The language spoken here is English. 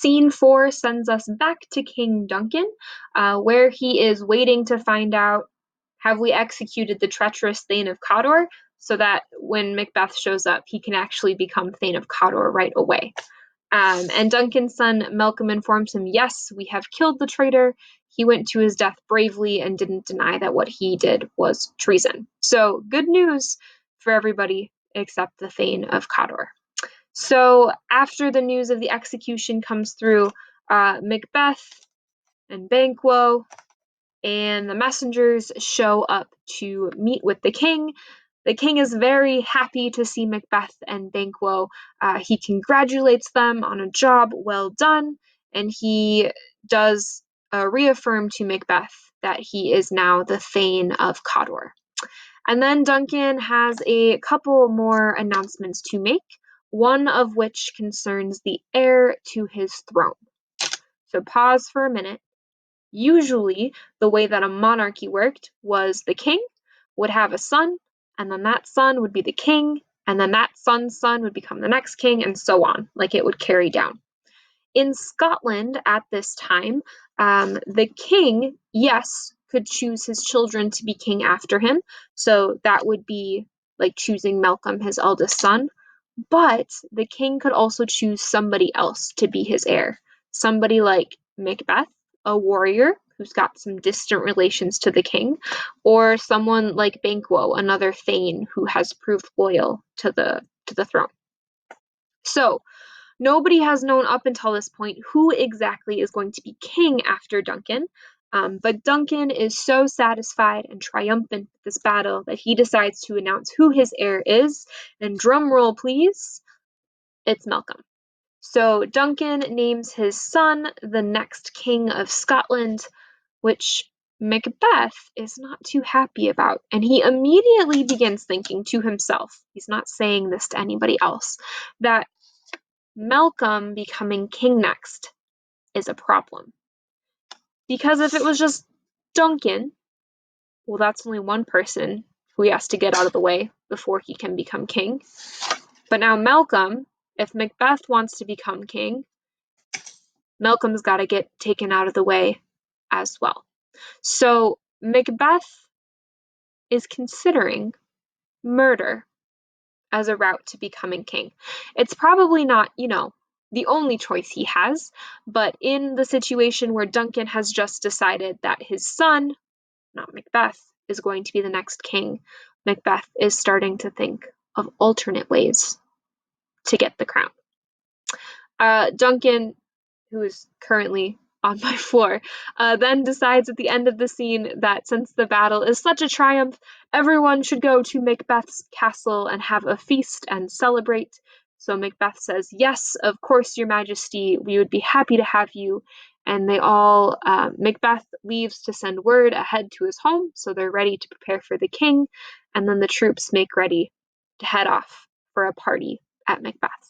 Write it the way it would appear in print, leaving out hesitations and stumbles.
Scene 4 sends us back to King Duncan, where he is waiting to find out, have we executed the treacherous Thane of Cawdor, so that when Macbeth shows up, he can actually become Thane of Cawdor right away. And Duncan's son Malcolm informs him, yes, we have killed the traitor. He went to his death bravely and didn't deny that what he did was treason. So good news for everybody except the Thane of Cawdor. So after the news of the execution comes through, Macbeth and Banquo and the messengers show up to meet with the king. The king is very happy to see Macbeth and Banquo. He congratulates them on a job well done, and he does reaffirm to Macbeth that he is now the Thane of Cawdor. And then Duncan has a couple more announcements to make, one of which concerns the heir to his throne. So pause for a minute. Usually, the way that a monarchy worked was the king would have a son, and then that son would be the king, and then that son's son would become the next king, and so on. Like it would carry down. In Scotland at this time, the king, yes, could choose his children to be king after him. So that would be like choosing Malcolm, his eldest son. But the king could also choose somebody else to be his heir. Somebody like Macbeth, a warrior who's got some distant relations to the king, or someone like Banquo, another thane who has proved loyal to the throne. So nobody has known up until this point who exactly is going to be king after Duncan, but Duncan is so satisfied and triumphant with this battle that he decides to announce who his heir is, and drum roll please, it's Malcolm. So Duncan names his son the next king of Scotland, which Macbeth is not too happy about, and he immediately begins thinking to himself, he's not saying this to anybody else, that Malcolm becoming king next is a problem. Because if it was just Duncan, well, that's only one person who he has to get out of the way before he can become king. But now Malcolm, if Macbeth wants to become king, Malcolm's got to get taken out of the way as well. So Macbeth is considering murder as a route to becoming king. It's probably not, the only choice he has, but in the situation where Duncan has just decided that his son, not Macbeth, is going to be the next king, Macbeth is starting to think of alternate ways to get the crown. Duncan, who is currently on my floor, then decides at the end of the scene that since the battle is such a triumph, everyone should go to Macbeth's castle and have a feast and celebrate. So Macbeth says, yes, of course, your majesty, we would be happy to have you. And Macbeth leaves to send word ahead to his home, so they're ready to prepare for the king, and then the troops make ready to head off for a party at Macbeth's.